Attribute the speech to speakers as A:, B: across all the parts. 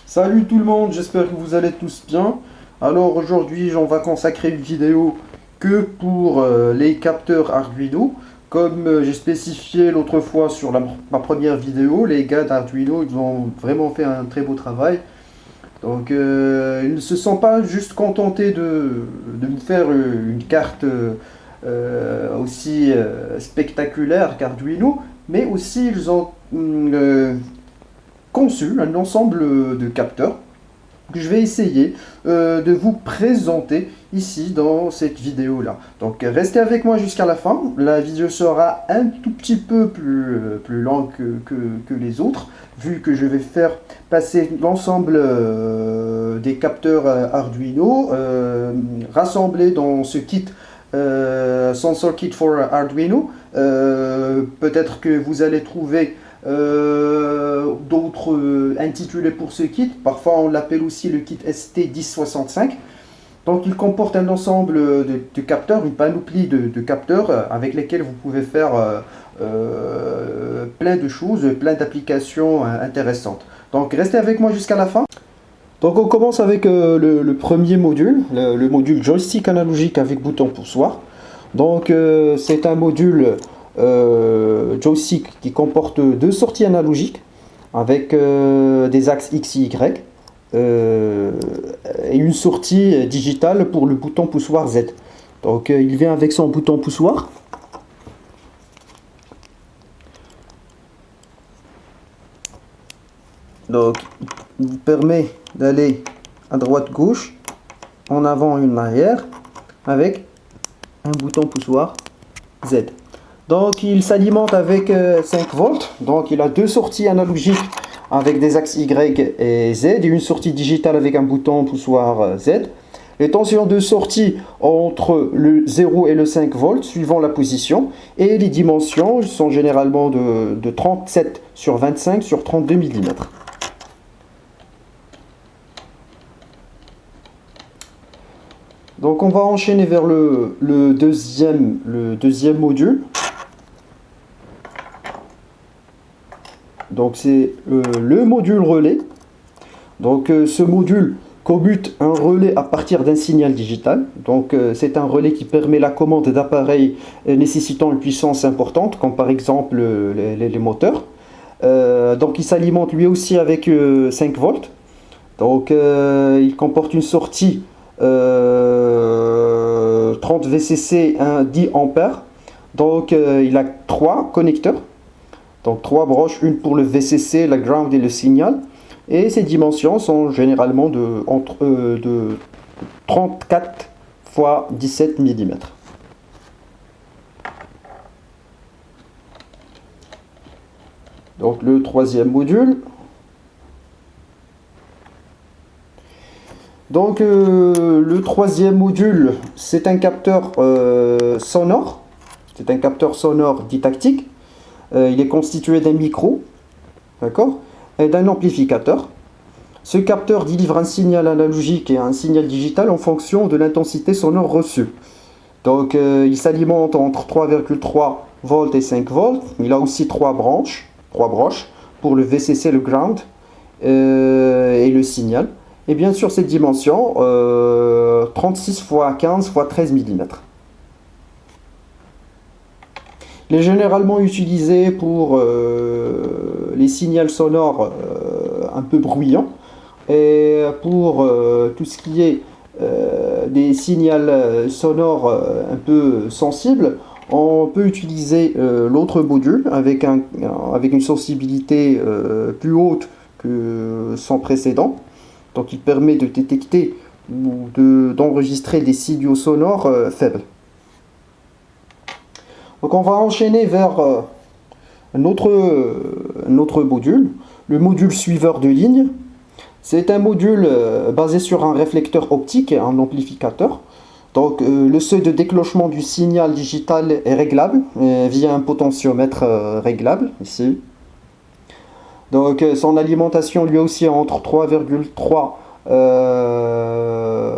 A: Salut tout le monde, j'espère que vous allez tous bien. Alors aujourd'hui, on va consacrer une vidéo que pour les capteurs Arduino. Comme j'ai spécifié l'autre fois sur ma première vidéo, les gars d'Arduino, ils ont vraiment fait un très beau travail. Donc ils ne se sont pas juste contentés de nous faire une carte aussi spectaculaire qu'Arduino, mais aussi ils ont conçu un ensemble de capteurs que je vais essayer de vous présenter ici dans cette vidéo là. Donc restez avec moi jusqu'à la fin. La vidéo sera un tout petit peu plus longue que les autres, vu que je vais faire passer l'ensemble des capteurs Arduino rassemblés dans ce kit Sensor Kit for Arduino. Peut-être que vous allez trouver d'autres intitulés pour ce kit. Parfois on l'appelle aussi le kit ST1065. Donc il comporte un ensemble de capteurs, une panoplie de capteurs avec lesquels vous pouvez faire plein de choses, plein d'applications intéressantes. Donc restez avec moi jusqu'à la fin. Donc on commence avec le premier module, le module joystick analogique avec bouton poussoir. Donc c'est un module joystick qui comporte deux sorties analogiques avec des axes X et Y et une sortie digitale pour le bouton poussoir Z. Donc il vient avec son bouton poussoir. Donc il vous permet d'aller à droite gauche, en avant et en arrière avec un bouton poussoir Z. Donc il s'alimente avec 5 volts, donc il a deux sorties analogiques avec des axes Y et Z et une sortie digitale avec un bouton poussoir Z. Les tensions de sortie entre le 0 et le 5 volts suivant la position, et les dimensions sont généralement de 37 sur 25 sur 32 mm. Donc on va enchaîner vers le deuxième module. Donc c'est le module relais. Donc ce module commute un relais à partir d'un signal digital. Donc c'est un relais qui permet la commande d'appareils nécessitant une puissance importante, comme par exemple les moteurs. Donc il s'alimente lui aussi avec 5 volts. Donc il comporte une sortie 30 VCC 10 ampères. Donc il a 3 connecteurs. Donc 3 broches, une pour le VCC, la ground et le signal. Et ces dimensions sont généralement de 34 x 17 mm. Donc le troisième module. Donc le troisième module, c'est un capteur sonore. C'est un capteur sonore didactique. Il est constitué d'un micro, d'accord, et d'un amplificateur. Ce capteur délivre un signal analogique et un signal digital en fonction de l'intensité sonore reçue. Donc il s'alimente entre 3,3 volts et 5 volts. Il a aussi 3 broches pour le VCC, le ground et le signal. Et bien sûr cette dimension 36 x 15 x 13 mm. Il est généralement utilisé pour les signaux sonores un peu bruyants et pour tout ce qui est des signaux sonores un peu sensibles. On peut utiliser l'autre module avec une sensibilité plus haute que son précédent. Donc il permet de détecter ou d'enregistrer des signaux sonores faibles. Donc on va enchaîner vers un autre module, le module suiveur de ligne. C'est un module basé sur un réflecteur optique et un amplificateur. Donc le seuil de déclenchement du signal digital est réglable via un potentiomètre réglable ici. Donc son alimentation lui aussi est entre 3,3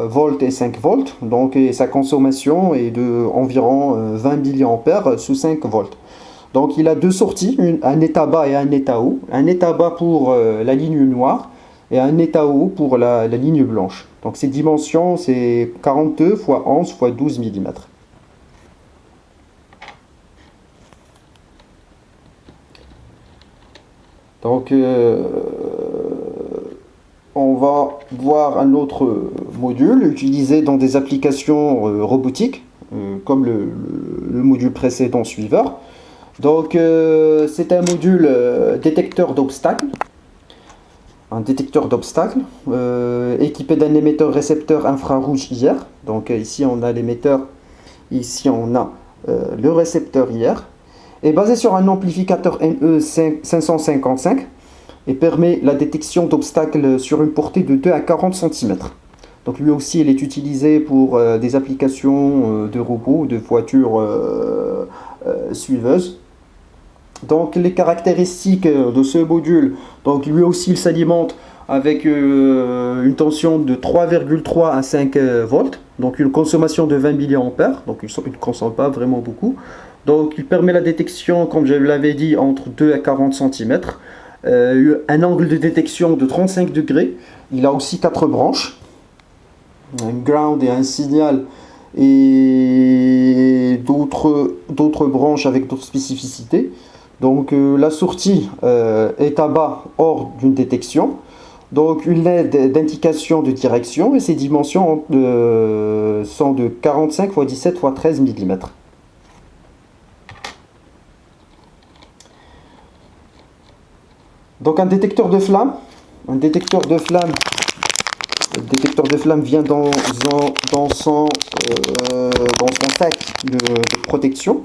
A: volts et 5 volts, donc et sa consommation est de environ 20 mA sous 5 volts. Donc il a deux sorties, un état bas et un état haut. Un état bas pour la ligne noire et un état haut pour la ligne blanche. Donc ces dimensions, c'est 42 x 11 x 12 mm. Donc on va voir un autre module utilisé dans des applications robotiques, comme le module précédent suiveur. Donc c'est un module détecteur d'obstacles. Un détecteur d'obstacles équipé d'un émetteur récepteur infrarouge IR. Donc ici on a l'émetteur, ici on a le récepteur IR, est basé sur un amplificateur NE555 et permet la détection d'obstacles sur une portée de 2 à 40 cm. Donc lui aussi il est utilisé pour des applications de robots, de voitures suiveuses. Donc les caractéristiques de ce module, donc lui aussi il s'alimente avec une tension de 3,3 à 5 volts, donc une consommation de 20 mA, donc il ne consomme pas vraiment beaucoup. Donc il permet la détection, comme je l'avais dit, entre 2 à 40 cm, un angle de détection de 35 degrés, il a aussi 4 branches, un ground et un signal, et d'autres branches avec d'autres spécificités. Donc la sortie est à bas hors d'une détection. Donc une LED d'indication de direction et ses dimensions sont de 45 x 17 x 13 mm. Donc un détecteur de flamme. Le détecteur de flamme vient dans son sac de protection.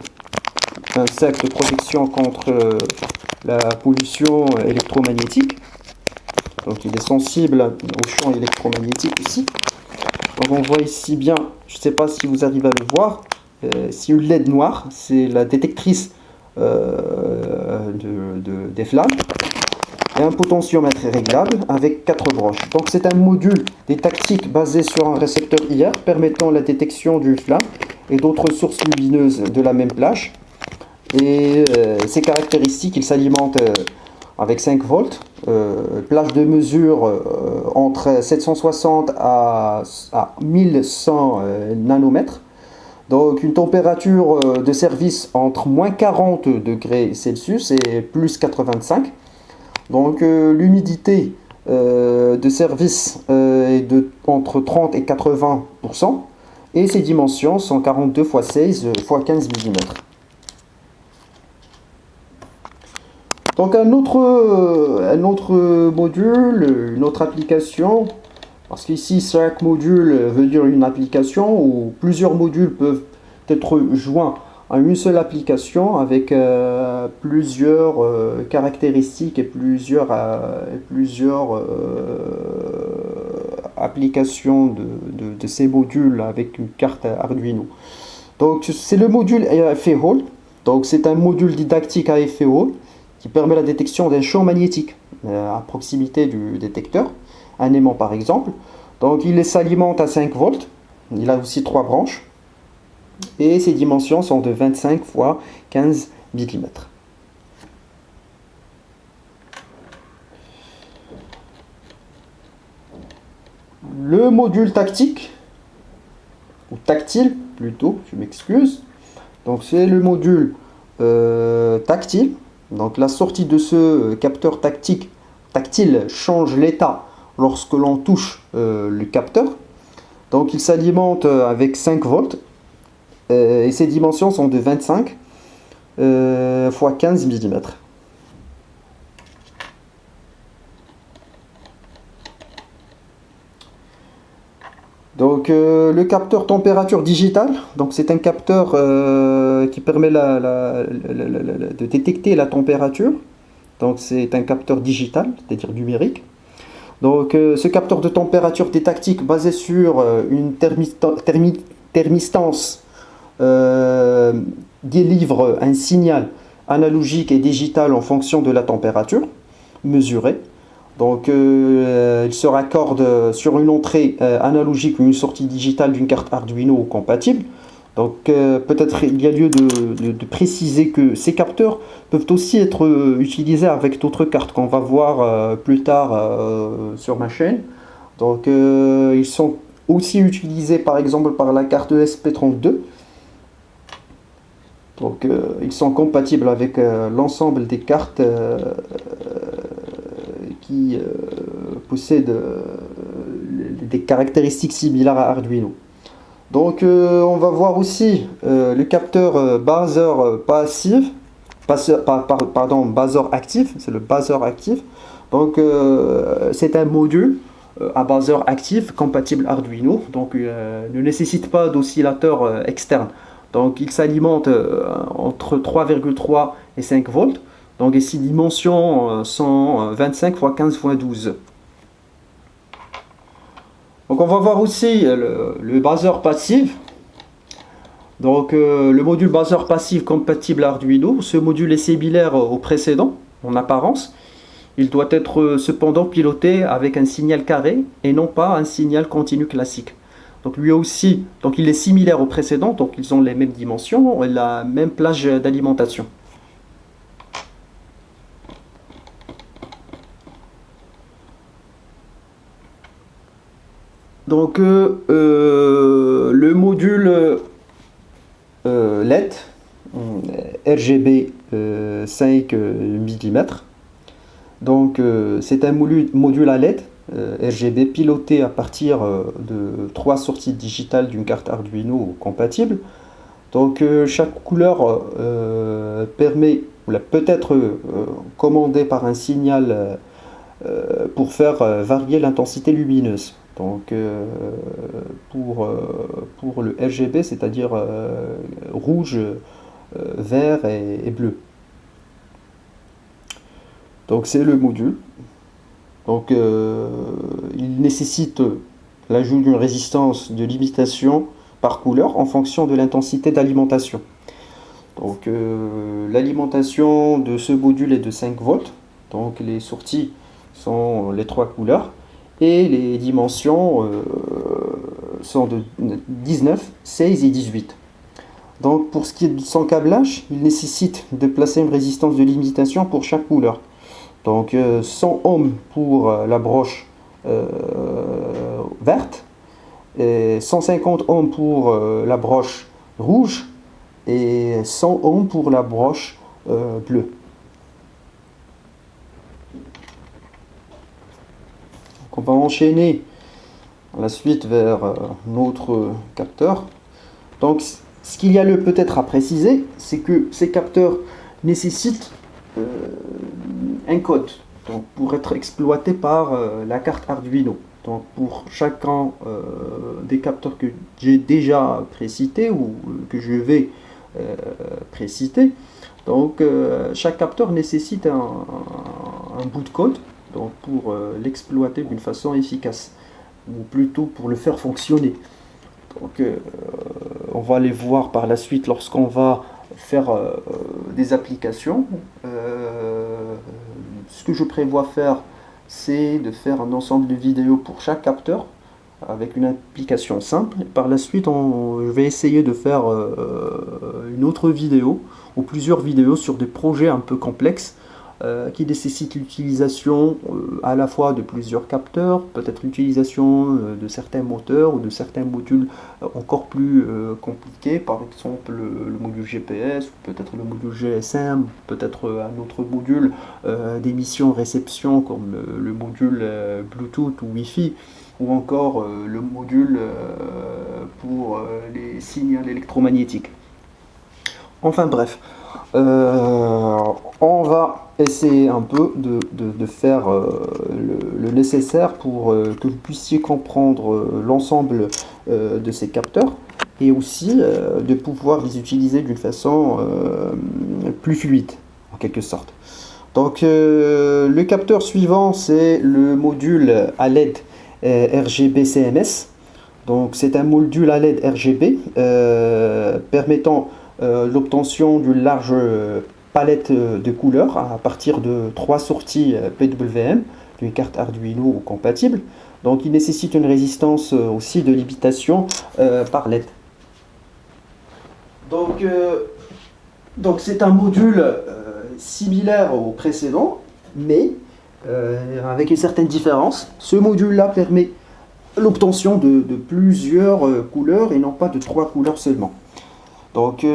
A: Un sac de protection contre la pollution électromagnétique. Donc il est sensible au champ électromagnétique aussi. Donc on voit ici bien, je ne sais pas si vous arrivez à le voir, si une LED noire, c'est la détectrice des flammes. Et un potentiomètre réglable avec 4 branches. Donc c'est un module didactique basé sur un récepteur IR permettant la détection d'une flamme et d'autres sources lumineuses de la même plage. Et ses caractéristiques, il s'alimente avec 5 volts, plage de mesure entre 760 à 1100 nanomètres. Donc une température de service entre moins 40 degrés Celsius et plus 85. Donc l'humidité de service est entre 30 et 80%. Et ses dimensions sont 42 x 16 x 15 mm. Donc un autre module, une autre application, parce qu'ici chaque module veut dire une application où plusieurs modules peuvent être joints à une seule application avec plusieurs caractéristiques et plusieurs applications de ces modules avec une carte Arduino. Donc c'est le module à effet Hall. Donc c'est un module didactique à effet Hall qui permet la détection d'un champ magnétique à proximité du détecteur, un aimant par exemple. Donc il s'alimente à 5 volts, il a aussi 3 branches et ses dimensions sont de 25 x 15 mm. Le module tactique, ou tactile plutôt, je m'excuse. Donc c'est le module tactile. Donc la sortie de ce capteur tactile change l'état lorsque l'on touche le capteur. Donc il s'alimente avec 5 volts et ses dimensions sont de 25 x 15 mm. Donc le capteur température digitale, donc c'est un capteur qui permet de détecter la température. Donc c'est un capteur digital, c'est-à-dire numérique. Donc ce capteur de température didactique basé sur une thermistance délivre un signal analogique et digital en fonction de la température mesurée. Donc il se raccorde sur une entrée analogique ou une sortie digitale d'une carte Arduino compatible. Donc peut-être il y a lieu de préciser que ces capteurs peuvent aussi être utilisés avec d'autres cartes qu'on va voir plus tard sur ma chaîne. Donc ils sont aussi utilisés par exemple par la carte ESP32. Donc ils sont compatibles avec l'ensemble des cartes qui possèdent des caractéristiques similaires à Arduino. Donc on va voir aussi le capteur buzzer passif, buzzer actif, c'est le buzzer actif. Donc c'est un module à buzzer actif compatible Arduino, donc ne nécessite pas d'oscillateur externe. Donc il s'alimente entre 3,3 et 5 volts. Donc et ses dimensions sont 25 x 15 x 12. Donc on va voir aussi le buzzer passif. Donc le module buzzer passif compatible Arduino. Ce module est similaire au précédent en apparence. Il doit être cependant piloté avec un signal carré et non pas un signal continu classique. Donc lui aussi, donc il est similaire au précédent, donc ils ont les mêmes dimensions et la même plage d'alimentation. Donc le module LED RGB 5 mm. Donc c'est un module à LED RGB piloté à partir de 3 sorties digitales d'une carte Arduino compatible. Donc chaque couleur permet, peut être commandée par un signal pour faire varier l'intensité lumineuse. Donc pour le RGB, c'est-à-dire rouge, vert et bleu. Donc c'est le module. Donc il nécessite l'ajout d'une résistance de limitation par couleur en fonction de l'intensité d'alimentation. Donc l'alimentation de ce module est de 5 volts. Donc les sorties sont les 3 couleurs. Et les dimensions sont de 19, 16 et 18. Donc pour ce qui est de son câblage, il nécessite de placer une résistance de limitation pour chaque couleur. Donc 100 ohms pour la broche verte, et 150 ohms pour la broche rouge et 100 ohms pour la broche bleue. On va enchaîner la suite vers notre capteur. Donc ce qu'il y a le peut-être à préciser, c'est que ces capteurs nécessitent un code donc, pour être exploité par la carte Arduino. Donc pour chacun des capteurs que j'ai déjà précités ou que je vais préciter, donc chaque capteur nécessite un bout de code donc pour l'exploiter d'une façon efficace, ou plutôt pour le faire fonctionner. Donc on va les voir par la suite lorsqu'on va faire des applications. Ce que je prévois faire, c'est de faire un ensemble de vidéos pour chaque capteur avec une application simple. Par la suite, je vais essayer de faire une autre vidéo ou plusieurs vidéos sur des projets un peu complexes qui nécessitent l'utilisation à la fois de plusieurs capteurs, peut-être l'utilisation de certains moteurs ou de certains modules encore plus compliqués, par exemple le module GPS, peut-être le module GSM, peut-être un autre module d'émission-réception comme le module Bluetooth ou Wi-Fi, ou encore le module pour les signaux électromagnétiques. Enfin bref, on va essayer un peu de faire le nécessaire pour que vous puissiez comprendre l'ensemble de ces capteurs et aussi de pouvoir les utiliser d'une façon plus fluide en quelque sorte. Donc le capteur suivant, c'est le module à LED RGB CMS. Donc c'est un module à LED RGB permettant l'obtention d'une large palette de couleurs à partir de 3 sorties PWM d'une carte Arduino compatible. Donc il nécessite une résistance aussi de limitation par LED. Donc c'est un module similaire au précédent, mais avec une certaine différence. Ce module-là permet l'obtention de plusieurs couleurs et non pas de 3 couleurs seulement. Donc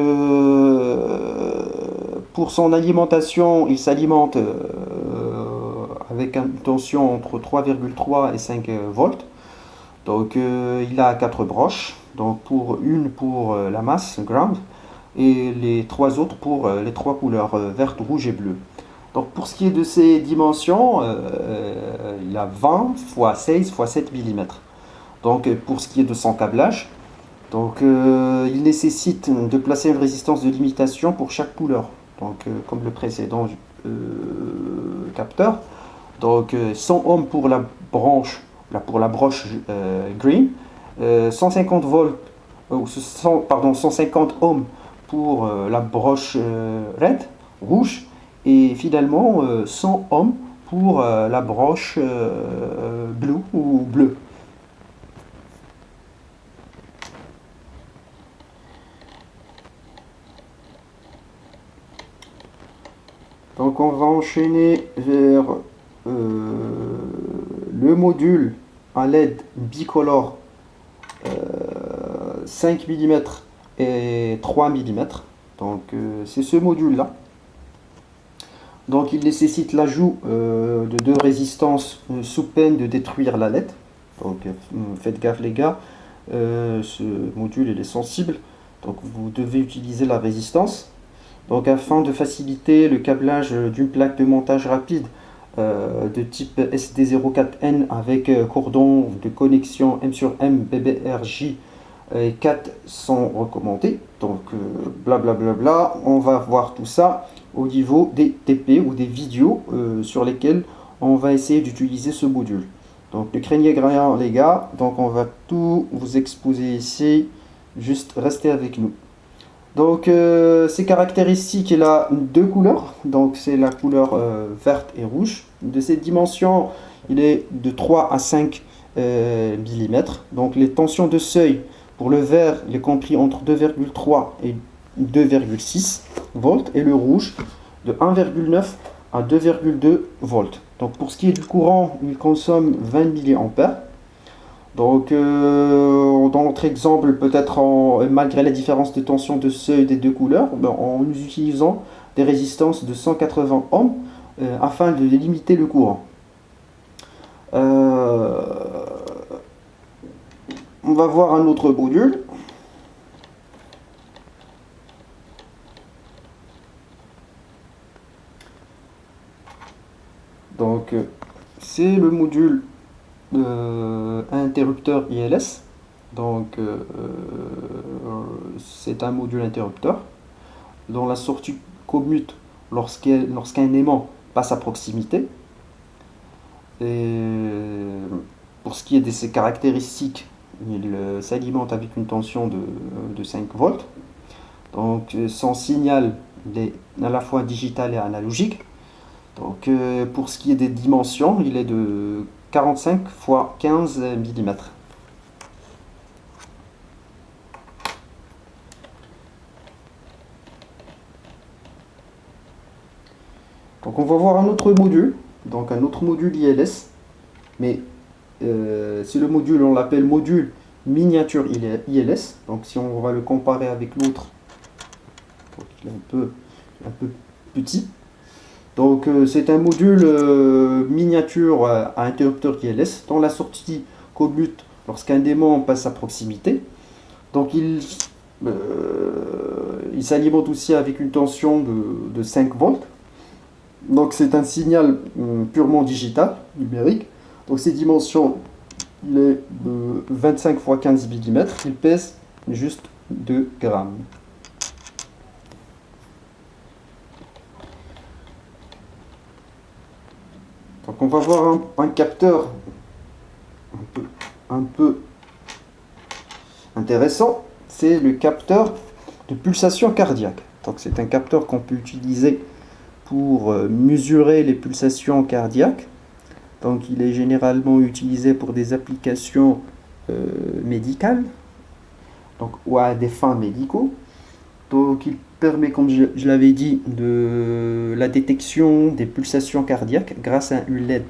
A: pour son alimentation, il s'alimente avec une tension entre 3,3 et 5 volts. Donc il a 4 broches, donc une pour la masse, ground, et les 3 autres pour les 3 couleurs, verte, rouge et bleu. Donc pour ce qui est de ses dimensions, il a 20 x 16 x 7 mm. Donc pour ce qui est de son câblage, donc il nécessite de placer une résistance de limitation pour chaque couleur, donc comme le précédent capteur. Donc 100 ohms pour la broche green, 150 volts, 150 ohms pour la broche red, rouge, et finalement 100 ohms pour la broche blue ou bleu. Donc on va enchaîner vers le module à LED bicolore 5 mm et 3 mm. Donc c'est ce module là. Donc il nécessite l'ajout de 2 résistances sous peine de détruire la LED. Donc faites gaffe les gars, ce module il est sensible, donc vous devez utiliser la résistance. Donc afin de faciliter le câblage d'une plaque de montage rapide de type SD04N avec cordon de connexion M sur M BBRJ 4 sont recommandés. Donc blablabla, on va voir tout ça au niveau des TP ou des vidéos sur lesquelles on va essayer d'utiliser ce module. Donc ne craignez rien les gars, donc on va tout vous exposer ici, juste restez avec nous. Donc ces caractéristiques, il a 2 couleurs, donc c'est la couleur verte et rouge. De cette dimension, il est de 3 à 5 mm. Donc les tensions de seuil pour le vert, il est compris entre 2,3 et 2,6 volts, et le rouge de 1,9 à 2,2 volts. Donc pour ce qui est du courant, il consomme 20 mA. Donc dans notre exemple, peut-être malgré la différence de tension de seuil des 2 couleurs, en utilisant des résistances de 180 ohms afin de limiter le courant. On va voir un autre module. Donc c'est le module interrupteur ILS. Donc c'est un module interrupteur dont la sortie commute lorsqu'un aimant passe à proximité. Et pour ce qui est de ses caractéristiques, il s'alimente avec une tension de 5 volts. Donc son signal est à la fois digital et analogique. Donc pour ce qui est des dimensions, il est de 45 x 15 mm. Donc on va voir un autre module, donc un autre module ILS, mais c'est le module, on l'appelle module miniature ILS. Donc si on va le comparer avec l'autre, il est un peu petit. Donc c'est un module miniature à interrupteur ILS dont la sortie commute lorsqu'un aimant passe à proximité. Donc il s'alimente aussi avec une tension de 5 volts. Donc c'est un signal purement digital, numérique. Donc ses dimensions, il est de 25 x 15 mm, il pèse juste 2 grammes. Donc on va voir un capteur un peu intéressant, c'est le capteur de pulsation cardiaque. Donc c'est un capteur qu'on peut utiliser pour mesurer les pulsations cardiaques. Donc il est généralement utilisé pour des applications médicales, donc ou à des fins médicaux. Donc il permet, comme je l'avais dit, de la détection des pulsations cardiaques grâce à une LED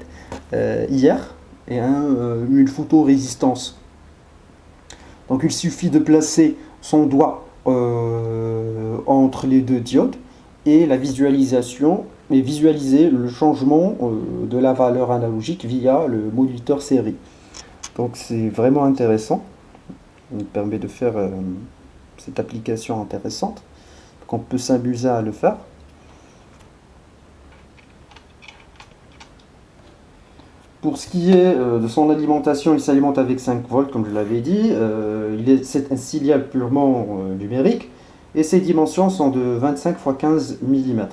A: IR et une photorésistance. Donc il suffit de placer son doigt entre les deux diodes et la visualisation et visualiser le changement de la valeur analogique via le moniteur série. Donc c'est vraiment intéressant. Il permet de faire cette application intéressante. Donc on peut s'amuser à le faire. Pour ce qui est de son alimentation, il s'alimente avec 5 volts, comme je l'avais dit. C'est un signal purement numérique. Et ses dimensions sont de 25 x 15 mm.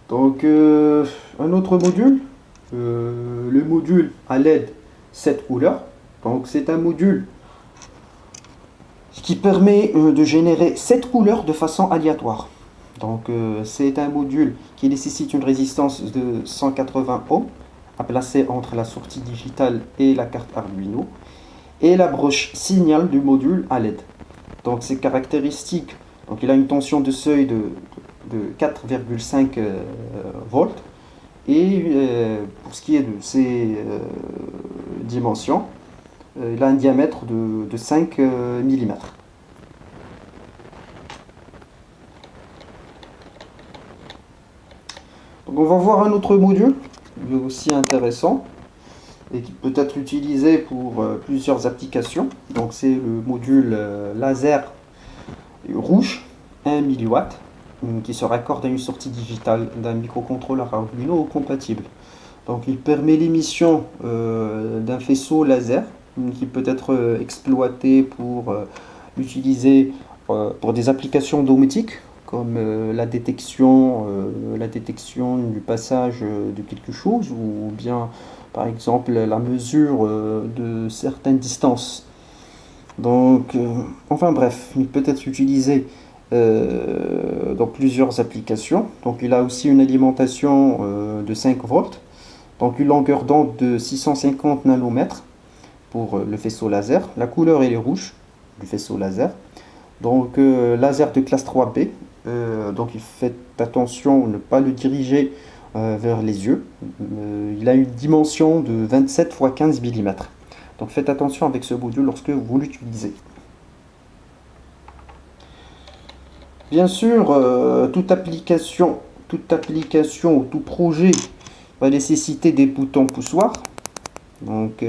A: Donc, un autre module. Le module à LED 7 couleurs. Donc, c'est un module qui permet de générer 7 couleurs de façon aléatoire. Donc c'est un module qui nécessite une résistance de 180 ohms à placer entre la sortie digitale et la carte Arduino et la broche signal du module à LED. Donc ses caractéristiques, donc il a une tension de seuil de 4,5 volts et pour ce qui est de ses dimensions, il a un diamètre de 5 mm. Donc on va voir un autre module, aussi intéressant, et qui peut être utilisé pour plusieurs applications. Donc c'est le module laser rouge, 1 mW, qui se raccorde à une sortie digitale d'un microcontrôleur Arduino compatible. Donc il permet l'émission d'un faisceau laser, qui peut être exploité pour utiliser pour des applications domestiques, comme la détection du passage de quelque chose, ou bien par exemple la mesure de certaines distances. Donc, enfin bref, il peut être utilisé dans plusieurs applications. Donc il a aussi une alimentation de 5 volts, donc une longueur d'onde de 650 nanomètres pour le faisceau laser. La couleur elle est rouge du faisceau laser. Donc laser de classe 3B. Donc il fait attention à ne pas le diriger vers les yeux. Il a une dimension de 27 x 15 mm. Donc faites attention avec ce module lorsque vous l'utilisez. Bien sûr, toute application ou tout projet va nécessiter des boutons poussoirs. Donc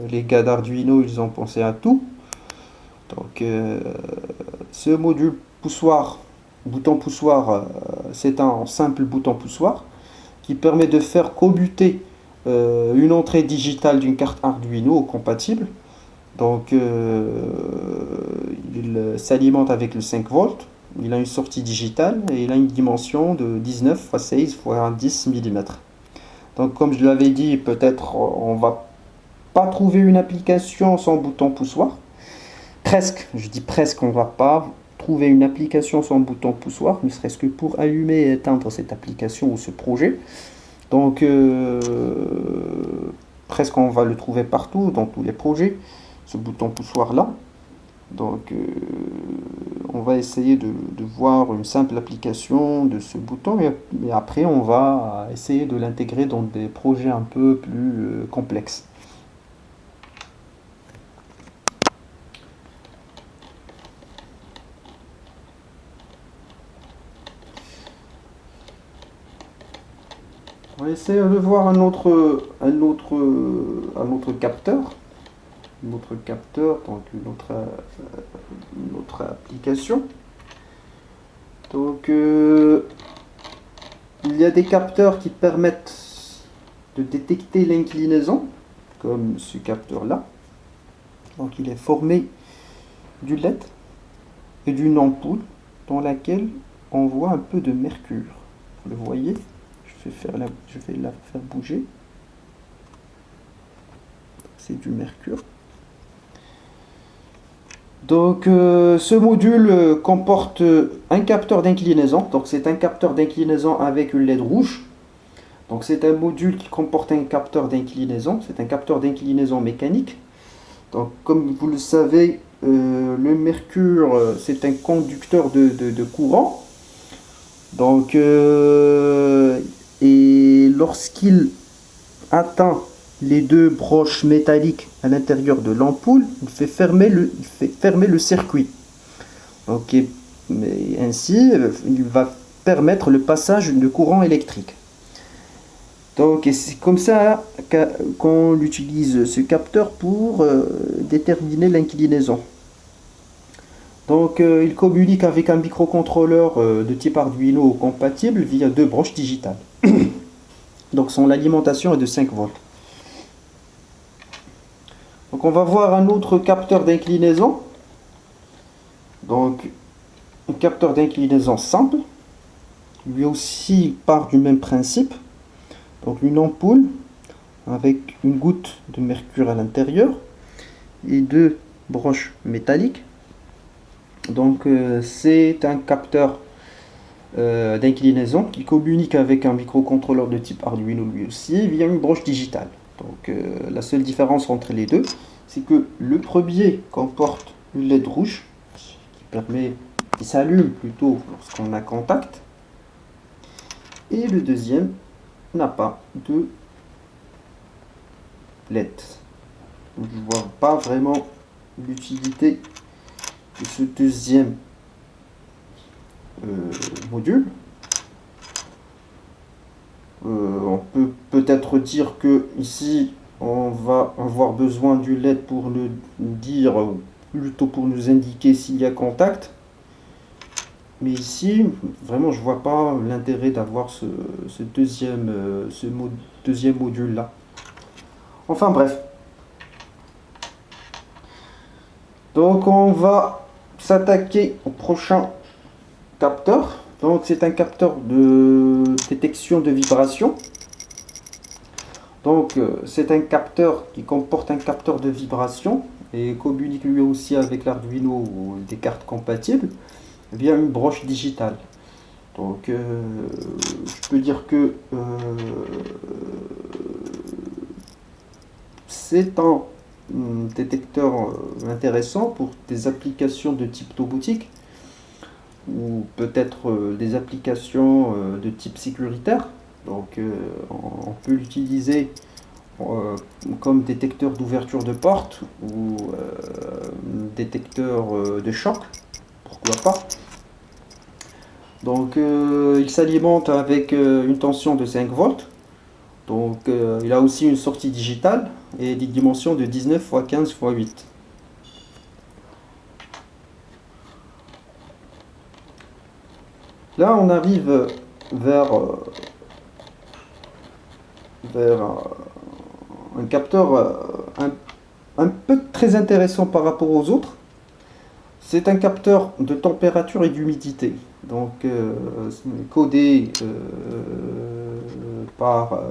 A: les gars d'Arduino, ils ont pensé à tout. Donc ce module bouton poussoir, c'est un simple bouton poussoir qui permet de faire commuter une entrée digitale d'une carte Arduino compatible. Donc il s'alimente avec le 5 volts, il a une sortie digitale et il a une dimension de 19 x 16 x 10 mm. Donc comme je l'avais dit, peut-être on va pas trouver une application sans bouton poussoir. Presque, je dis presque, on va pas trouver une application sans bouton poussoir, ne serait-ce que pour allumer et éteindre cette application ou ce projet. Donc presque on va le trouver partout, dans tous les projets, ce bouton poussoir là. Donc on va essayer de voir une simple application de ce bouton et après on va essayer de l'intégrer dans des projets un peu plus complexes. On va essayer de voir un autre capteur. Donc une autre application. Donc il y a des capteurs qui permettent de détecter l'inclinaison, comme ce capteur là. Donc il est formé du LED et d'une ampoule dans laquelle on voit un peu de mercure. Vous le voyez? Je vais la faire bouger. C'est du mercure. Donc ce module comporte un capteur d'inclinaison. Donc c'est un capteur d'inclinaison avec une LED rouge. Donc c'est un module qui comporte un capteur d'inclinaison. C'est un capteur d'inclinaison mécanique. Donc comme vous le savez, le mercure, c'est un conducteur de courant. Donc, et lorsqu'il atteint les deux broches métalliques à l'intérieur de l'ampoule, il fait fermer le circuit. Donc, mais ainsi, il va permettre le passage de courant électrique. Donc, c'est comme ça qu'on utilise ce capteur pour déterminer l'inclinaison. Donc, il communique avec un microcontrôleur de type Arduino compatible via deux broches digitales. Donc, son alimentation est de 5 volts. Donc, on va voir un autre capteur d'inclinaison. Donc, un capteur d'inclinaison simple. Lui aussi part du même principe. Donc, une ampoule avec une goutte de mercure à l'intérieur et deux broches métalliques. Donc, c'est un capteur d'inclinaison qui communique avec un microcontrôleur de type Arduino lui aussi via une broche digitale. Donc, la seule différence entre les deux, c'est que le premier comporte une LED rouge qui s'allume plutôt lorsqu'on a contact, et le deuxième n'a pas de LED. Donc, je ne vois pas vraiment l'utilité de ce deuxième module. On peut peut-être dire que ici on va avoir besoin du LED pour nous dire, ou plutôt pour nous indiquer s'il y a contact. Mais ici, vraiment, je vois pas l'intérêt d'avoir ce deuxième module là. Enfin bref. Donc on va s'attaquer au prochain capteur. Donc c'est un capteur de détection de vibration. Donc c'est un capteur qui comporte un capteur de vibration et communique lui aussi avec l'Arduino ou des cartes compatibles via une broche digitale. Donc je peux dire que c'est un détecteur intéressant pour des applications de type domotique ou peut-être des applications de type sécuritaire. Donc on peut l'utiliser comme détecteur d'ouverture de porte ou détecteur de choc, pourquoi pas. Donc il s'alimente avec une tension de 5 volts. Donc il a aussi une sortie digitale et des dimensions de 19 x 15 x 8. Là on arrive vers un capteur un peu très intéressant par rapport aux autres. C'est un capteur de température et d'humidité. Donc codé par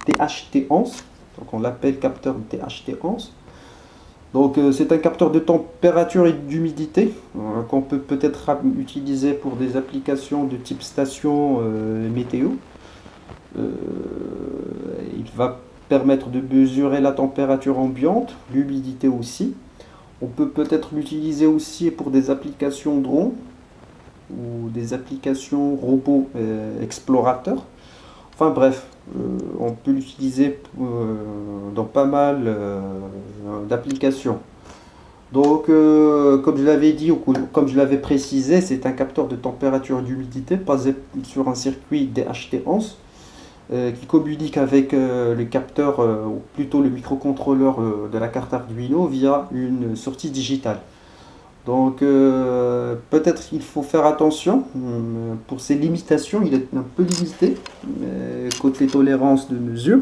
A: THT11. Donc on l'appelle capteur THT11. Donc c'est un capteur de température et d'humidité qu'on peut peut-être utiliser pour des applications de type station météo. Il va permettre de mesurer la température ambiante, l'humidité aussi. On peut peut-être l'utiliser aussi pour des applications drones ou des applications robots explorateurs. Enfin bref, on peut l'utiliser dans pas mal d'applications. Donc, comme je l'avais dit, ou comme je l'avais précisé, c'est un capteur de température et d'humidité basé sur un circuit DHT11 qui communique avec le capteur, ou plutôt le microcontrôleur de la carte Arduino via une sortie digitale. Donc peut-être qu'il faut faire attention pour ses limitations, il est un peu limité côté tolérance de mesure.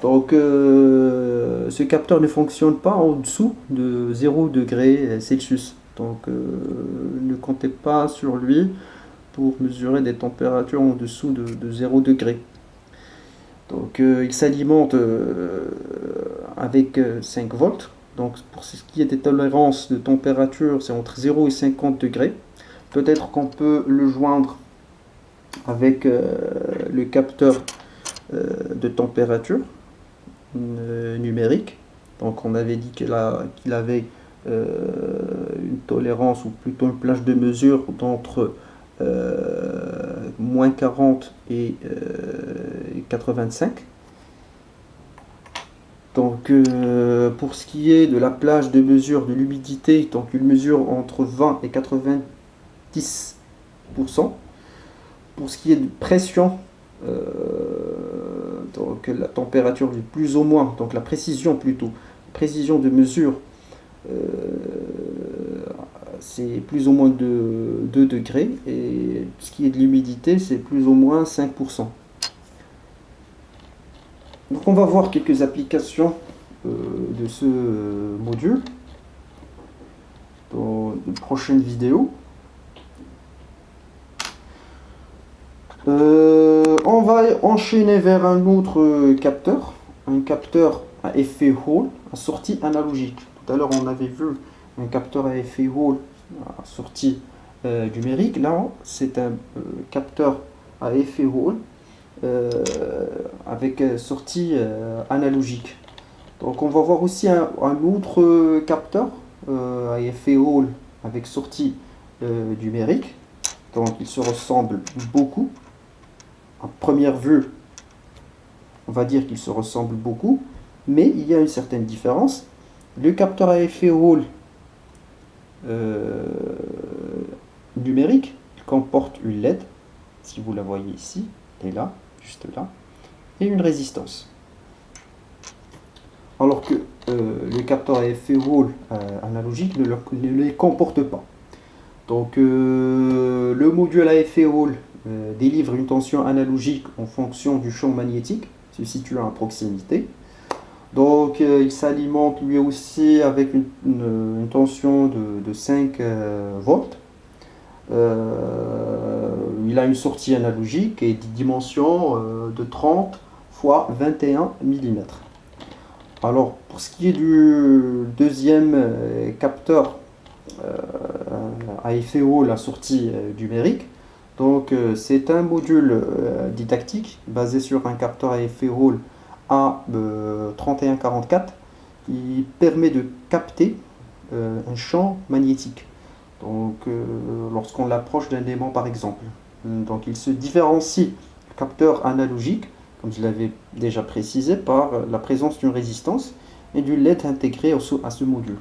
A: Donc ce capteur ne fonctionne pas en dessous de 0 degré Celsius. Donc ne comptez pas sur lui pour mesurer des températures en dessous de 0 degré. Donc il s'alimente avec 5 volts. Donc pour ce qui est des tolérances de température, c'est entre 0 et 50 degrés. Peut-être qu'on peut le joindre avec le capteur de température numérique. Donc on avait dit qu'il avait une tolérance ou plutôt une plage de mesure d'entre moins 40 et 85. Donc pour ce qui est de la plage de mesure de l'humidité, donc il mesure entre 20 et 90%. Pour ce qui est de pression, donc la température du plus ou moins, donc la précision plutôt, précision de mesure, c'est plus ou moins de 2 degrés, et ce qui est de l'humidité, c'est plus ou moins 5%. Donc on va voir quelques applications de ce module dans de prochaines vidéos. On va enchaîner vers un autre capteur, un capteur à effet Hall à sortie analogique. Tout à l'heure on avait vu un capteur à effet Hall à sortie numérique. Là c'est un capteur à effet Hall avec sortie analogique. Donc on va voir aussi un autre capteur à effet Hall avec sortie numérique. Donc ils se ressemblent beaucoup. À première vue, on va dire qu'ils se ressemblent beaucoup, mais il y a une certaine différence. Le capteur à effet Hall numérique comporte une LED, si vous la voyez ici, et là, juste là, et une résistance. Alors que le capteur à effet Hall analogique ne les comporte pas. Donc le module à effet Hall délivre une tension analogique en fonction du champ magnétique se situant à proximité. Donc il s'alimente lui aussi avec une tension de 5 volts. Il a une sortie analogique et des dimensions de 30 x 21 mm. Alors pour ce qui est du deuxième capteur à effet Hall à sortie numérique, donc c'est un module didactique basé sur un capteur à effet Hall A3144 qui permet de capter un champ magnétique. Donc lorsqu'on l'approche d'un aimant par exemple. Donc il se différencie du capteur analogique, comme je l'avais déjà précisé, par la présence d'une résistance et d'une LED intégrée à ce module.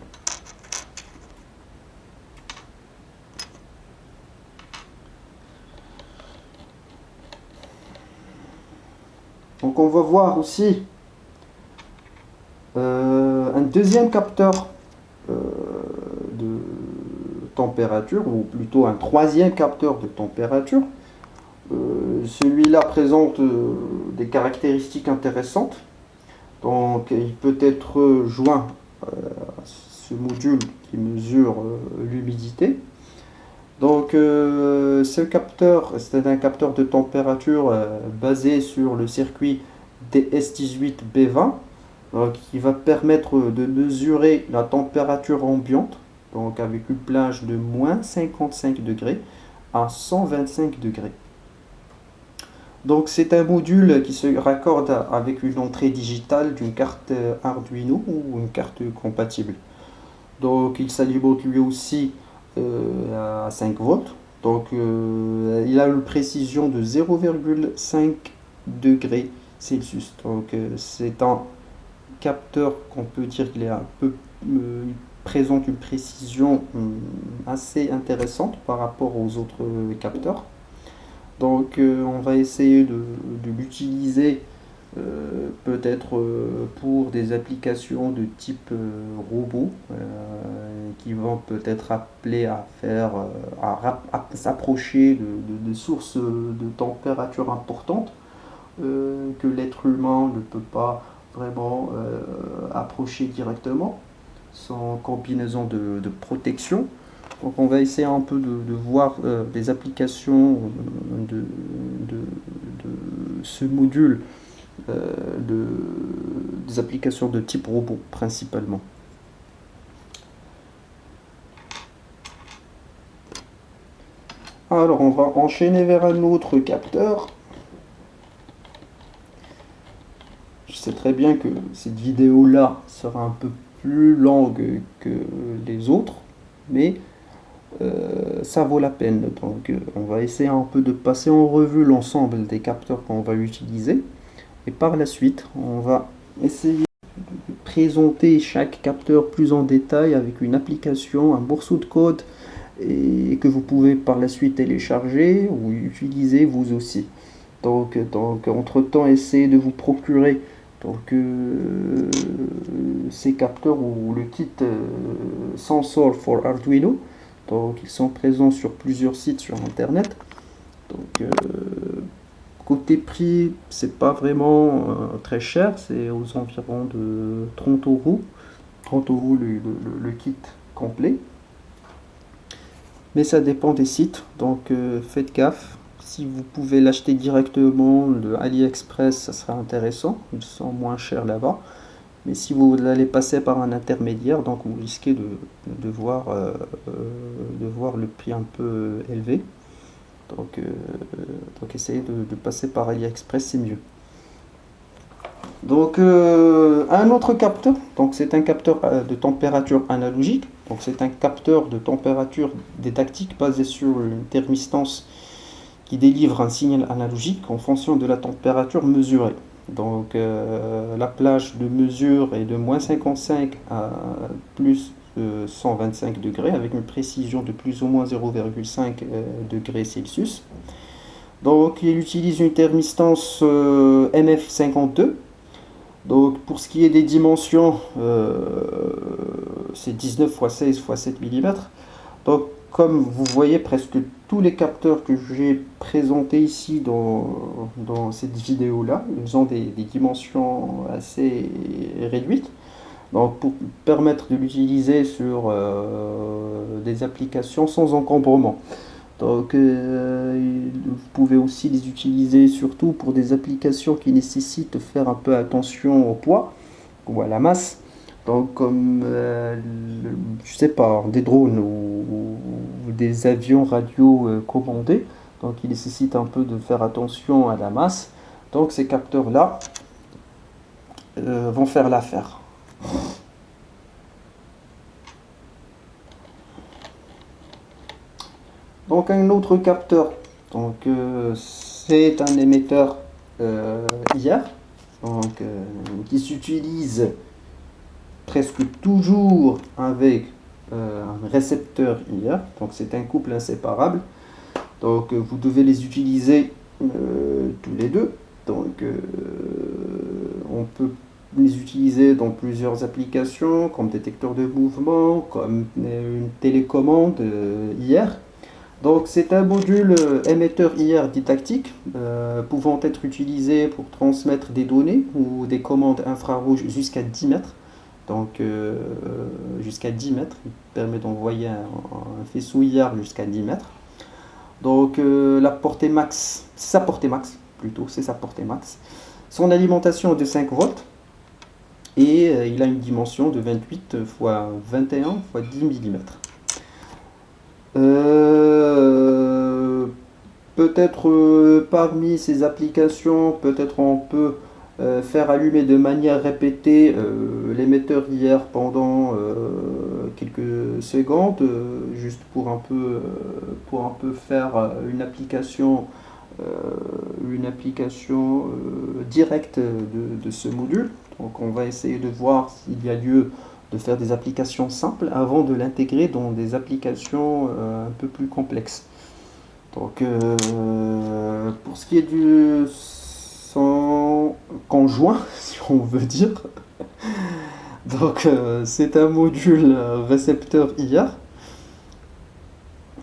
A: Donc on va voir aussi un deuxième capteur de température, ou plutôt un troisième capteur de température. Celui-là présente des caractéristiques intéressantes. Donc il peut être joint à ce module qui mesure l'humidité. Donc ce capteur, c'est un capteur de température basé sur le circuit DS18B20 qui va permettre de mesurer la température ambiante, donc avec une plage de moins 55 degrés à 125 degrés. Donc c'est un module qui se raccorde avec une entrée digitale d'une carte Arduino ou une carte compatible. Donc il s'alimente lui aussi à 5 volts. Donc il a une précision de 0,5 degrés Celsius. Donc c'est un capteur qu'on peut dire qu'il est un peu présente une précision assez intéressante par rapport aux autres capteurs. Donc on va essayer de l'utiliser peut-être pour des applications de type robot qui vont peut-être appeler à faire à s'approcher de sources de température importantes que l'être humain ne peut pas vraiment approcher directement sans combinaison de protection. Donc on va essayer un peu de voir des applications de ce module, des applications de type robot principalement. Alors on va enchaîner vers un autre capteur. Je sais très bien que cette vidéo là sera un peu plus longue que les autres, mais ça vaut la peine. Donc on va essayer un peu de passer en revue l'ensemble des capteurs qu'on va utiliser. Et par la suite, on va essayer de présenter chaque capteur plus en détail avec une application, un morceau de code et que vous pouvez par la suite télécharger ou utiliser vous aussi. Donc entre-temps, essayez de vous procurer ces capteurs ou le kit Sensor for Arduino. Donc ils sont présents sur plusieurs sites sur internet. Donc côté prix, c'est pas vraiment très cher, c'est aux environs de 30 euros. 30 euros le kit complet. Mais ça dépend des sites, donc faites gaffe. Si vous pouvez l'acheter directement de AliExpress, ça sera intéressant, ils sont moins chers là-bas. Mais si vous allez passer par un intermédiaire, donc vous risquez de voir le prix un peu élevé. Donc essayez de passer par AliExpress, c'est mieux. Donc un autre capteur, donc c'est un capteur de température analogique. Donc c'est un capteur de température didactique basé sur une thermistance qui délivre un signal analogique en fonction de la température mesurée. Donc la plage de mesure est de moins 55 à plus 125 degrés avec une précision de plus ou moins 0,5 degrés Celsius. Donc il utilise une thermistance MF52. Donc pour ce qui est des dimensions, c'est 19 x 16 x 7 mm. Donc comme vous voyez, presque tous les capteurs que j'ai présentés ici dans cette vidéo-là, ils ont des dimensions assez réduites. Donc pour permettre de l'utiliser sur des applications sans encombrement. Donc vous pouvez aussi les utiliser surtout pour des applications qui nécessitent de faire un peu attention au poids ou à la masse. Donc comme je sais pas, des drones ou des avions radio commandés. Donc ils nécessitent un peu de faire attention à la masse. Donc ces capteurs-là vont faire l'affaire. Donc un autre capteur, donc c'est un émetteur IR, donc qui s'utilise presque toujours avec un récepteur IR, donc c'est un couple inséparable. Donc vous devez les utiliser tous les deux. Donc on peut les utiliser dans plusieurs applications comme détecteur de mouvement, comme une télécommande IR. Donc c'est un module émetteur IR didactique pouvant être utilisé pour transmettre des données ou des commandes infrarouges jusqu'à 10 mètres. Donc jusqu'à 10 mètres, il permet d'envoyer un faisceau IR jusqu'à 10 mètres. Donc la portée max, c'est sa portée max plutôt, c'est sa portée max. Son alimentation est de 5 volts et il a une dimension de 28 x 21 x 10 mm. Peut-être parmi ces applications, peut-être on peut faire allumer de manière répétée l'émetteur IR pendant quelques secondes, juste pour un peu faire une application directe de ce module. Donc on va essayer de voir s'il y a lieu de faire des applications simples avant de l'intégrer dans des applications un peu plus complexes. Donc pour ce qui est du son conjoint, si on veut dire, donc c'est un module récepteur IR.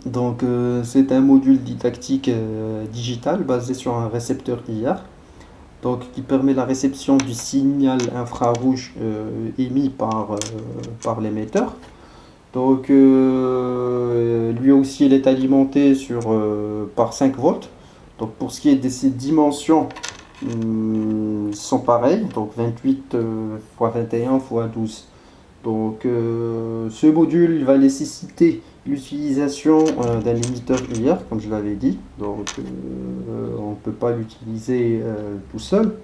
A: Donc c'est un module didactique digital basé sur un récepteur IR. Donc, qui permet la réception du signal infrarouge émis par l'émetteur. Donc lui aussi il est alimenté par 5 volts. Donc pour ce qui est de ses dimensions, sont pareilles, donc 28 x 21 x 12. Donc ce module va nécessiter l'utilisation d'un limiteur IR, comme je l'avais dit. Donc on ne peut pas l'utiliser tout seul.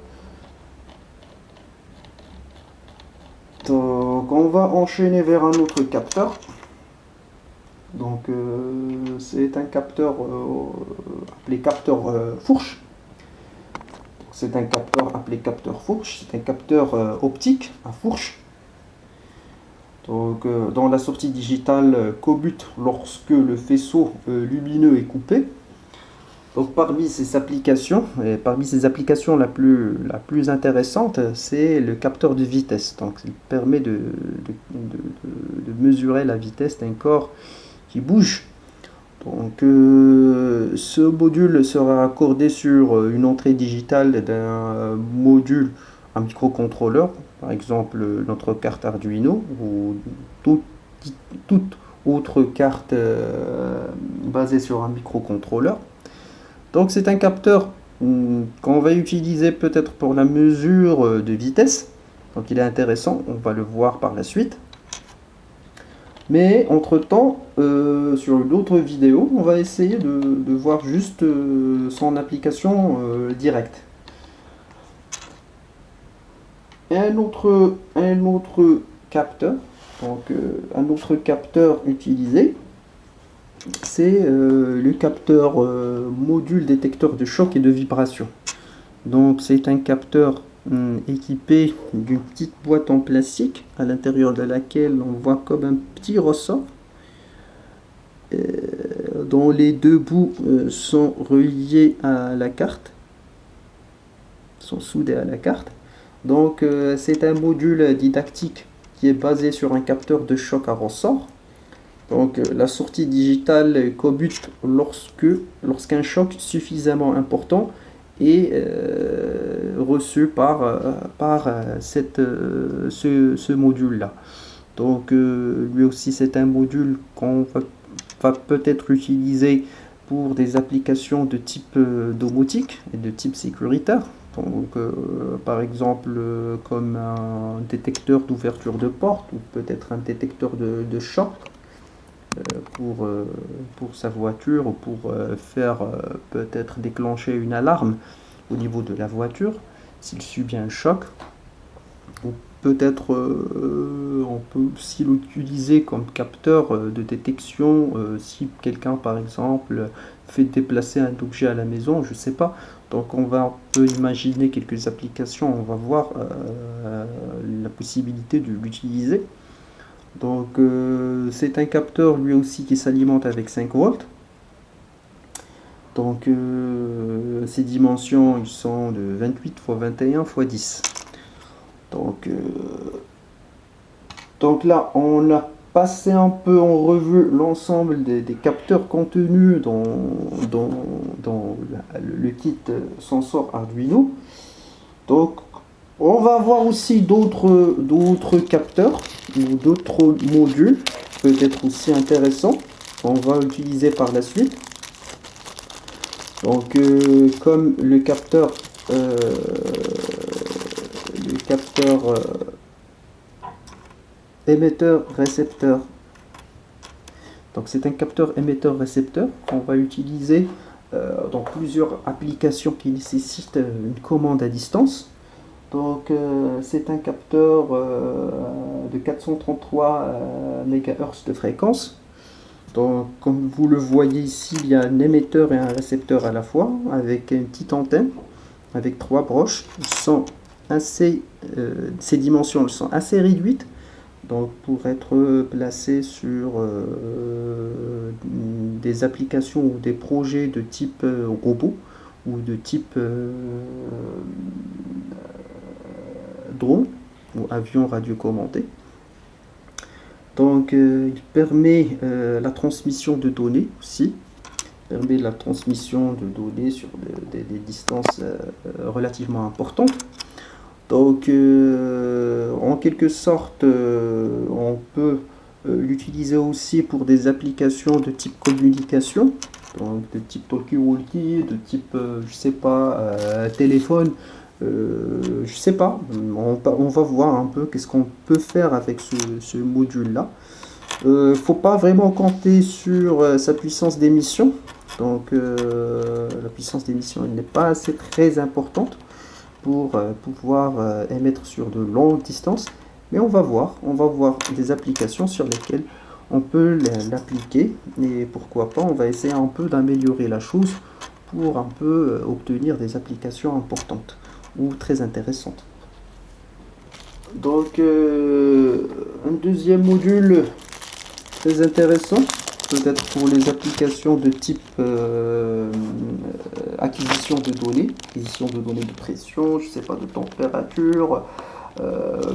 A: Donc on va enchaîner vers un autre capteur. Donc c'est un capteur appelé capteur fourche. C'est un capteur appelé capteur fourche. C'est un capteur optique à fourche. Donc dans la sortie digitale Cobut lorsque le faisceau lumineux est coupé. Donc parmi ces applications la plus intéressante, c'est le capteur de vitesse. Donc il permet de mesurer la vitesse d'un corps qui bouge. Donc ce module sera raccordé sur une entrée digitale d'un module, un microcontrôleur, par exemple notre carte Arduino ou toute autre carte basée sur un microcontrôleur. Donc c'est un capteur qu'on va utiliser peut-être pour la mesure de vitesse. Donc il est intéressant, on va le voir par la suite. Mais entre-temps, sur une autre vidéo, on va essayer de voir juste son application directe. Un autre capteur, donc un autre capteur utilisé, c'est le capteur module détecteur de choc et de vibration. Donc c'est un capteur équipé d'une petite boîte en plastique à l'intérieur de laquelle on voit comme un petit ressort dont les deux bouts sont reliés à la carte, sont soudés à la carte. Donc c'est un module didactique qui est basé sur un capteur de choc à ressort. Donc la sortie digitale Cobut lorsqu'un choc suffisamment important est reçu par ce module là. Donc lui aussi c'est un module qu'on va peut-être utiliser pour des applications de type domotique et de type sécuritaire. Donc par exemple comme un détecteur d'ouverture de porte ou peut-être un détecteur de choc pour sa voiture ou pour faire peut-être déclencher une alarme au niveau de la voiture s'il subit un choc. Ou peut-être on peut aussi l'utiliser comme capteur de détection si quelqu'un par exemple fait déplacer un objet à la maison, je sais pas. Donc on peut imaginer quelques applications, on va voir la possibilité de l'utiliser. Donc c'est un capteur lui aussi qui s'alimente avec 5 volts. Donc ces dimensions ils sont de 28 x 21 x 10. Donc là on a passé un peu en revue l'ensemble des capteurs contenus dans le kit Sensor Arduino. Donc on va voir aussi d'autres capteurs ou d'autres modules peut-être aussi intéressants qu'on va utiliser par la suite. Donc comme le capteur émetteur-récepteur. Donc c'est un capteur émetteur-récepteur qu'on va utiliser dans plusieurs applications qui nécessitent une commande à distance. Donc c'est un capteur de 433 MHz de fréquence. Donc comme vous le voyez ici, il y a un émetteur et un récepteur à la fois avec une petite antenne avec 3 broches. Ces dimensions sont assez réduites donc pour être placé sur des applications ou des projets de type robot ou de type drone ou avion radiocommandé. Donc il permet la transmission de données aussi, permet la transmission de données sur des distances relativement importantes. Donc en quelque sorte on peut l'utiliser aussi pour des applications de type communication, donc de type talkie-walkie, de type je sais pas téléphone. Je sais pas, on va voir un peu qu'est-ce qu'on peut faire avec ce module là. Faut pas vraiment compter sur sa puissance d'émission, donc la puissance d'émission n'est pas très importante pour pouvoir émettre sur de longues distances, Mais on va voir des applications sur lesquelles on peut l'appliquer, et pourquoi pas, on va essayer un peu d'améliorer la chose pour un peu obtenir des applications importantes ou très intéressantes. Donc un deuxième module très intéressant, peut-être pour les applications de type acquisition de données de pression, je sais pas, de température,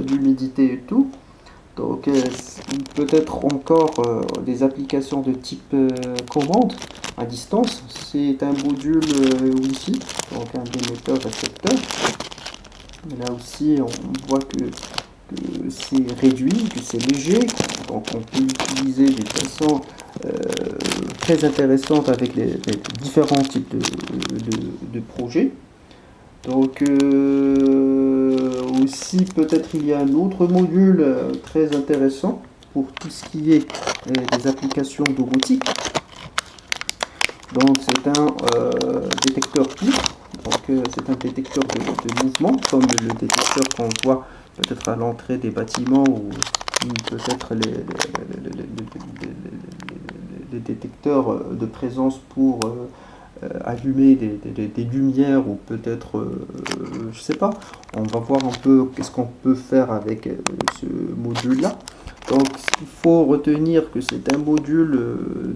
A: d'humidité et tout. Donc peut-être encore des applications de type commande à distance. C'est un module Wi-Fi, donc un émetteur récepteur. Là aussi on voit que c'est réduit, que c'est léger, donc on peut l'utiliser d'une façon très intéressante avec les différents types de projets. Donc aussi peut-être il y a un autre module très intéressant pour tout ce qui est des applications domotique. Donc c'est un détecteur PIR, donc c'est un détecteur de mouvement, comme le détecteur qu'on voit peut-être à l'entrée des bâtiments, ou peut-être les détecteurs de présence pour allumer des lumières, ou peut-être, je sais pas, on va voir un peu qu'est-ce qu'on peut faire avec ce module là. Donc il faut retenir que c'est un module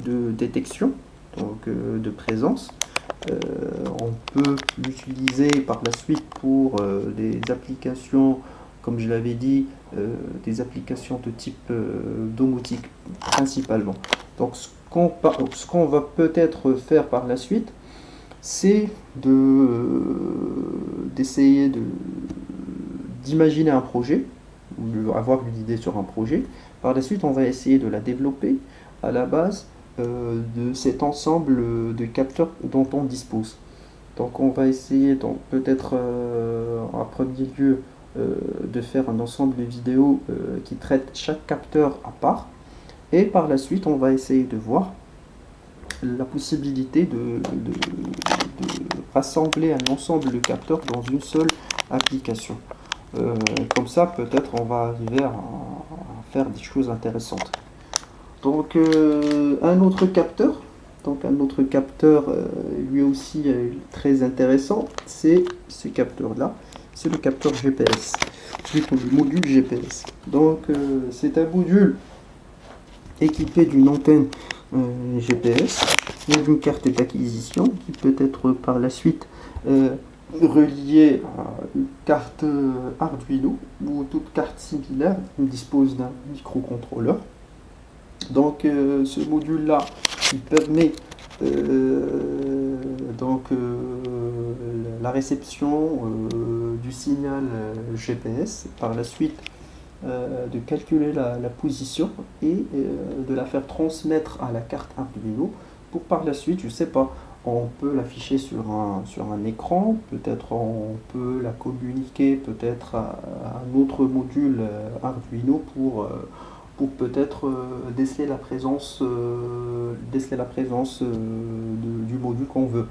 A: de détection, donc de présence. On peut l'utiliser par la suite pour des applications, comme je l'avais dit, des applications de type domotique principalement. Donc ce qu'on va peut-être faire par la suite, c'est d'essayer d'imaginer un projet, ou avoir une idée sur un projet. Par la suite, on va essayer de la développer à la base de cet ensemble de capteurs dont on dispose. Donc on va essayer, donc peut-être en premier lieu, de faire un ensemble de vidéos qui traitent chaque capteur à part, et par la suite on va essayer de voir la possibilité de rassembler un ensemble de capteurs dans une seule application. Comme ça peut-être on va arriver à faire des choses intéressantes. Donc un autre capteur, lui aussi très intéressant, c'est ce capteur là, c'est le capteur GPS, plutôt le module GPS. Donc c'est un module équipé d'une antenne GPS et d'une carte d'acquisition qui peut être par la suite reliée à une carte Arduino, ou toute carte similaire dispose d'un microcontrôleur. Donc ce module là, il permet la réception du signal GPS, par la suite de calculer la position et de la faire transmettre à la carte Arduino, pour par la suite, je sais pas, on peut l'afficher sur un écran, peut-être on peut la communiquer peut-être à un autre module Arduino pour peut-être déceler la présence du module qu'on veut.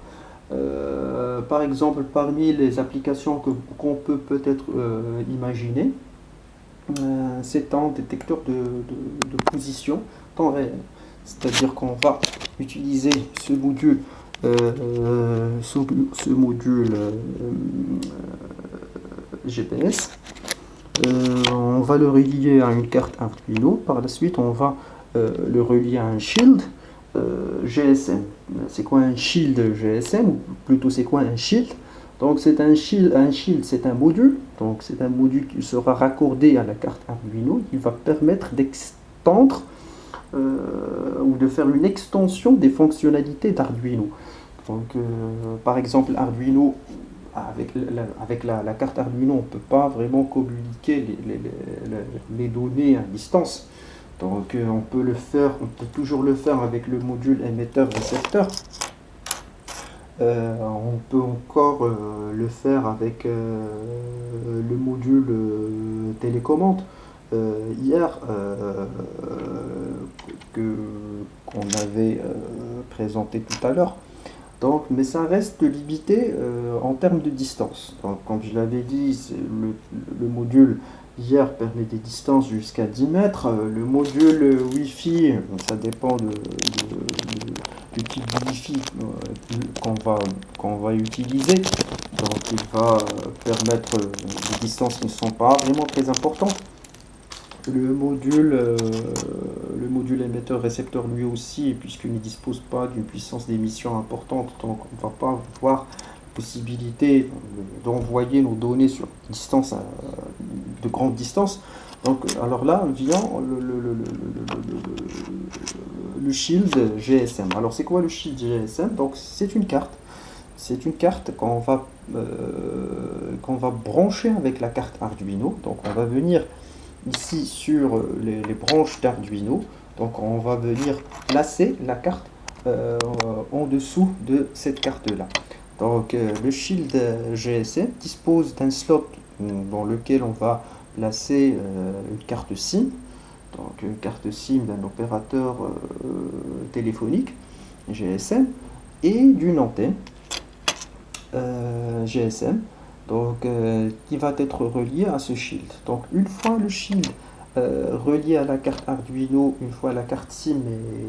A: Par exemple, parmi les applications qu'on peut peut-être imaginer, c'est un détecteur de position temps réel. C'est-à-dire qu'on va utiliser ce module, GPS. On va le relier à une carte Arduino. Par la suite, on va le relier à un shield GSM. C'est quoi un shield GSM, ou plutôt c'est quoi un shield? Donc c'est un shield, c'est un module. Donc c'est un module qui sera raccordé à la carte Arduino, qui va permettre d'extendre ou de faire une extension des fonctionnalités d'Arduino. Donc par exemple, Arduino, avec la carte Arduino, on ne peut pas vraiment communiquer les données à distance. Donc on peut toujours le faire avec le module émetteur-récepteur. On peut encore le faire avec le module télécommande. Hier, qu'on avait présenté tout à l'heure. Donc, mais ça reste limité en termes de distance. Donc, comme je l'avais dit, le module hier permet des distances jusqu'à 10 mètres. Le module Wi-Fi, ça dépend du type de Wi-Fi qu'on va utiliser. Donc, il va permettre des distances qui ne sont pas vraiment très importantes. Le module émetteur-récepteur lui aussi, puisqu'il ne dispose pas d'une puissance d'émission importante, donc on ne va pas avoir possibilité d'envoyer nos données sur distance de grande distance. Donc, alors là vient le Shield GSM. Alors, c'est quoi le Shield GSM? Donc, c'est une carte. C'est une carte qu'on va brancher avec la carte Arduino. Donc, on va venir ici sur les branches d'Arduino. Donc, on va venir placer la carte en dessous de cette carte-là. Donc, le Shield GSM dispose d'un slot dans lequel on va placer une carte SIM. Donc, une carte SIM d'un opérateur téléphonique GSM et d'une antenne GSM, donc qui va être relié à ce shield. Donc une fois le shield relié à la carte Arduino, une fois la carte SIM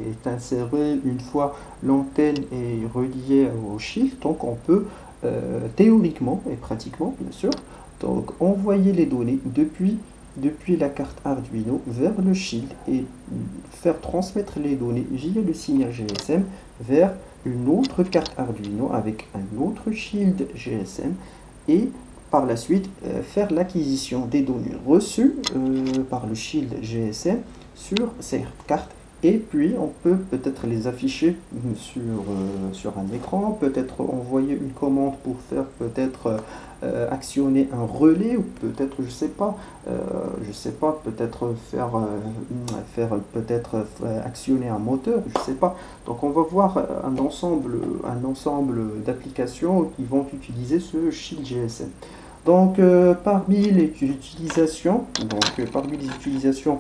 A: est insérée, une fois l'antenne est reliée au shield, donc on peut théoriquement et pratiquement bien sûr donc envoyer les données depuis la carte Arduino vers le shield et faire transmettre les données via le signal GSM vers une autre carte Arduino avec un autre shield GSM et par la suite faire l'acquisition des données reçues par le shield GSM sur ces cartes et puis on peut peut-être les afficher sur un écran, peut-être envoyer une commande pour faire peut-être actionner un relais ou peut-être je sais pas peut-être faire peut-être actionner un moteur, je sais pas. Donc on va voir un ensemble d'applications qui vont utiliser ce Shield GSM. Donc parmi les utilisations,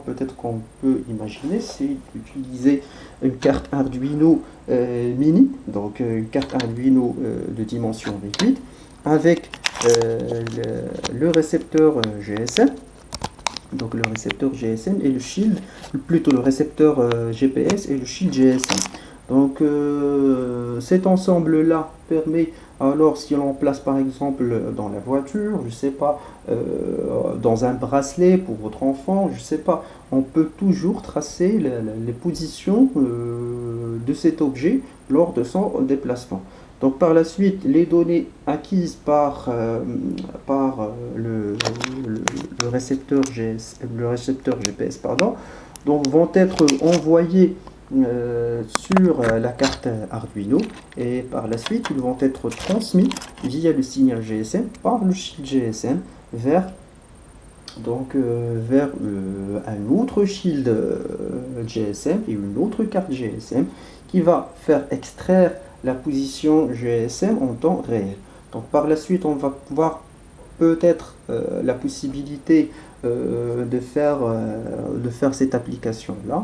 A: peut-être qu'on peut imaginer, c'est d'utiliser une carte Arduino mini, donc une carte Arduino de dimension réduite, avec le récepteur GSM, donc le récepteur GSM et le shield, plutôt le récepteur GPS et le shield GSM. Donc cet ensemble-là permet, alors si on place par exemple dans la voiture, je sais pas, dans un bracelet pour votre enfant, je sais pas, on peut toujours tracer les positions de cet objet lors de son déplacement. Donc par la suite, les données acquises par le récepteur GPS, pardon, donc vont être envoyées sur la carte Arduino et par la suite ils vont être transmis via le signal GSM par le shield GSM vers un autre shield GSM et une autre carte GSM qui va faire extraire la position GSM en temps réel. Donc par la suite on va pouvoir peut-être la possibilité de faire cette application-là,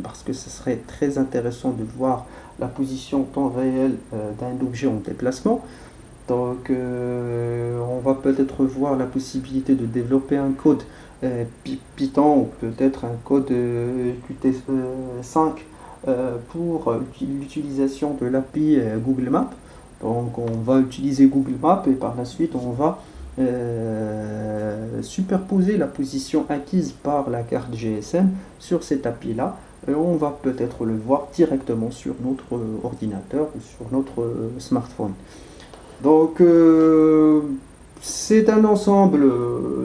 A: parce que ce serait très intéressant de voir la position en temps réel d'un objet en déplacement. Donc on va peut-être voir la possibilité de développer un code Python ou peut-être un code Qt5 pour l'utilisation de l'API Google Maps. Donc on va utiliser Google Maps et par la suite on va superposer la position acquise par la carte GSM sur cette API là et on va peut-être le voir directement sur notre ordinateur ou sur notre smartphone. Donc c'est un ensemble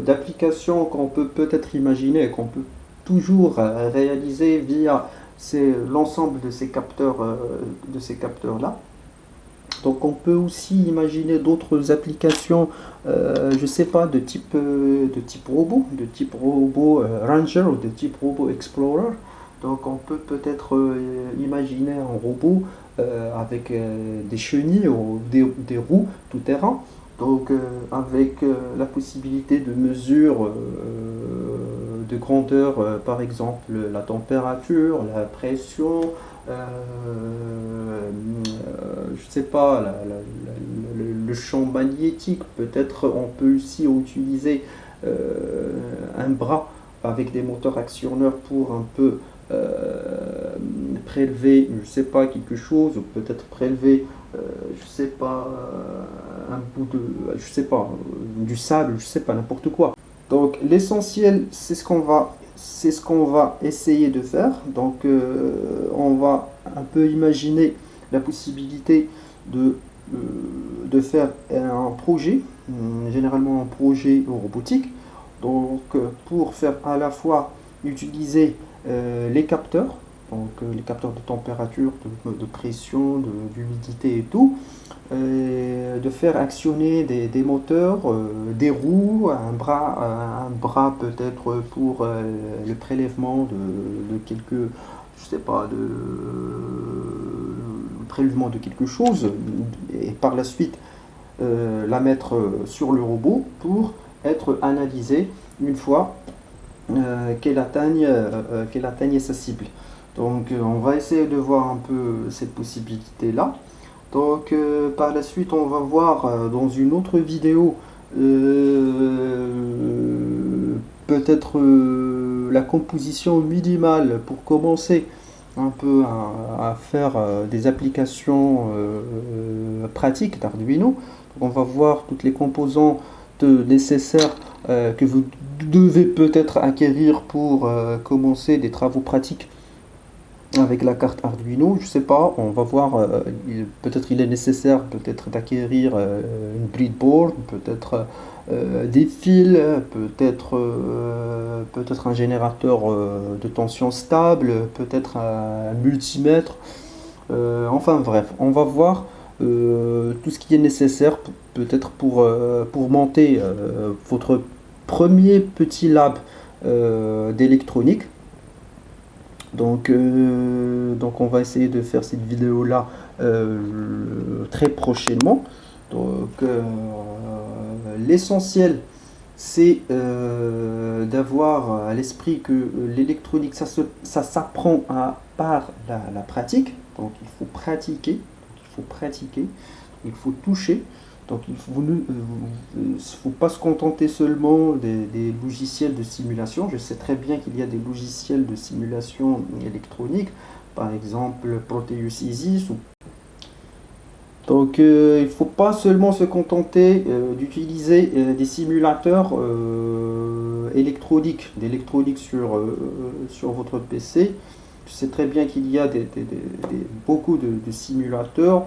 A: d'applications qu'on peut peut-être imaginer, qu'on peut toujours réaliser via l'ensemble de ces capteurs là. Donc on peut aussi imaginer d'autres applications, je sais pas, de type robot Ranger ou de type robot Explorer. Donc on peut peut-être imaginer un robot avec des chenilles ou des roues tout terrain. Donc avec la possibilité de mesure de grandeur, par exemple la température, la pression, je sais pas, le champ magnétique. Peut-être on peut aussi utiliser un bras avec des moteurs actionneurs pour un peu prélever, je sais pas, quelque chose, ou peut-être prélever, je sais pas, un bout de, je sais pas, du sable, je sais pas, n'importe quoi. Donc l'essentiel, c'est ce qu'on va essayer de faire. Donc on va un peu imaginer la possibilité de, euh, de faire un projet, généralement un projet robotique. Donc pour faire à la fois utiliser les capteurs, donc les capteurs de température, de pression, d'humidité et tout, de faire actionner des moteurs, des roues, un bras peut-être pour le prélèvement de quelques, je sais pas, le prélèvement de quelque chose, et par la suite la mettre sur le robot pour être analysée une fois qu'elle atteigne sa cible. Donc on va essayer de voir un peu cette possibilité-là. Donc par la suite on va voir dans une autre vidéo peut-être la composition minimale pour commencer un peu à faire des applications pratiques d'Arduino. On va voir toutes les composantes nécessaires que vous devez peut-être acquérir pour commencer des travaux pratiques avec la carte Arduino. Je sais pas, on va voir, peut-être il est nécessaire peut-être d'acquérir une breadboard, peut-être des fils, peut-être un générateur de tension stable, peut-être un multimètre. Enfin bref, on va voir tout ce qui est nécessaire peut-être pour monter votre premier petit lab d'électronique. Donc on va essayer de faire cette vidéo-là très prochainement. Donc l'essentiel, c'est d'avoir à l'esprit que l'électronique, ça s'apprend par la pratique. Donc il faut pratiquer, il faut toucher. Donc il ne faut pas se contenter seulement des logiciels de simulation. Je sais très bien qu'il y a des logiciels de simulation électronique, par exemple Proteus Isis. Donc il ne faut pas seulement se contenter d'utiliser des simulateurs électroniques, d'électronique sur votre PC. Je sais très bien qu'il y a beaucoup de simulateurs,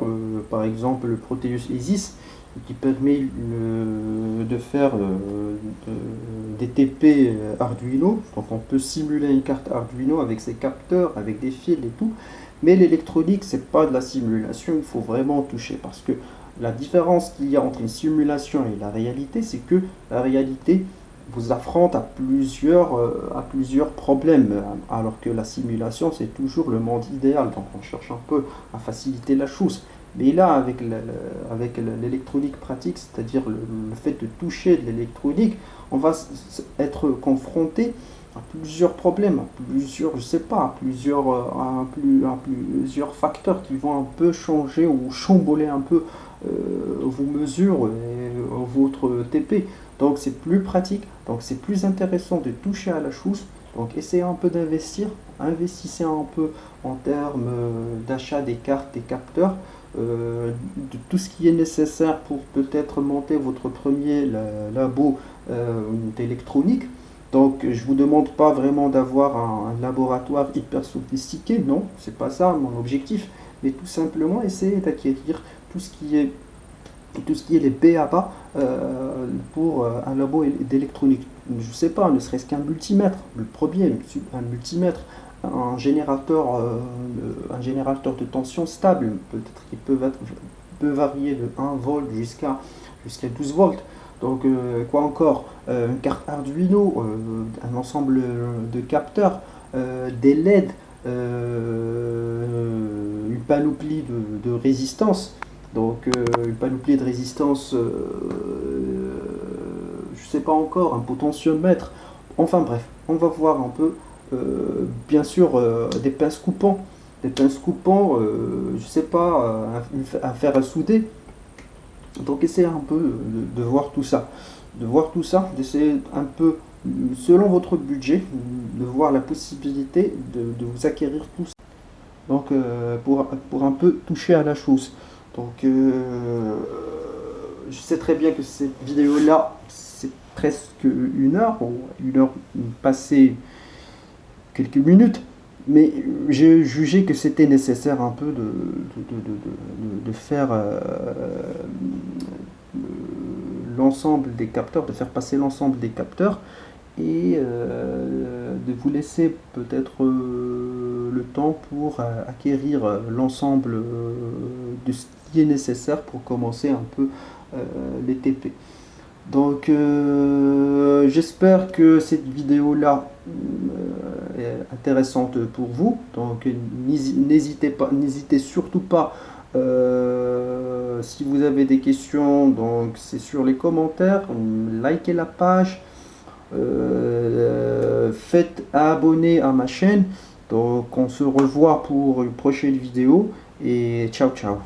A: par exemple le Proteus Isis, qui permet de faire des TP Arduino. Donc on peut simuler une carte Arduino avec ses capteurs, avec des fils et tout. Mais l'électronique, c'est pas de la simulation, il faut vraiment toucher. Parce que la différence qu'il y a entre une simulation et la réalité, c'est que la réalité vous affronte à plusieurs problèmes. Alors que la simulation, c'est toujours le monde idéal. Donc on cherche un peu à faciliter la chose. Mais là, avec l'électronique pratique, c'est-à-dire le fait de toucher de l'électronique, on va être confronté à plusieurs problèmes, je sais pas, à plusieurs facteurs qui vont un peu changer ou chambouler un peu vos mesures et votre TP. Donc c'est plus pratique, donc c'est plus intéressant de toucher à la chose. Donc essayez un peu d'investir, investissez un peu en termes d'achat des cartes, des capteurs, de tout ce qui est nécessaire pour peut-être monter votre premier labo d'électronique. Donc je vous demande pas vraiment d'avoir un laboratoire hyper sophistiqué, non, c'est pas ça mon objectif, mais tout simplement essayer d'acquérir tout ce qui est les BABA pour un labo d'électronique. Je sais pas, ne serait-ce qu'un multimètre, le premier, un multimètre, un générateur de tension stable, peut-être qu'il peut varier de 1 volt jusqu'à 12 volts. Donc quoi encore, une carte Arduino, un ensemble de capteurs, des LED, une panoplie de résistance. Donc une panoplie de résistance, je sais pas encore, un potentiomètre. Enfin bref, on va voir un peu, bien sûr, des pinces coupants. des pinces coupants, je sais pas, un fer à souder. Donc essayez un peu de voir tout ça, d'essayer un peu, selon votre budget, de voir la possibilité de vous acquérir tout ça. Donc pour un peu toucher à la chose. Donc je sais très bien que cette vidéo là c'est presque une heure passée quelques minutes, mais j'ai jugé que c'était nécessaire un peu de faire l'ensemble des capteurs, de faire passer l'ensemble des capteurs et de vous laisser peut-être le temps pour acquérir l'ensemble de ce qui est nécessaire pour commencer un peu les TP. Donc j'espère que cette vidéo là est intéressante pour vous. Donc n'hésitez surtout pas, si vous avez des questions, donc c'est sur les commentaires, likez la page, faites abonner à ma chaîne. Donc on se revoit pour une prochaine vidéo et ciao ciao.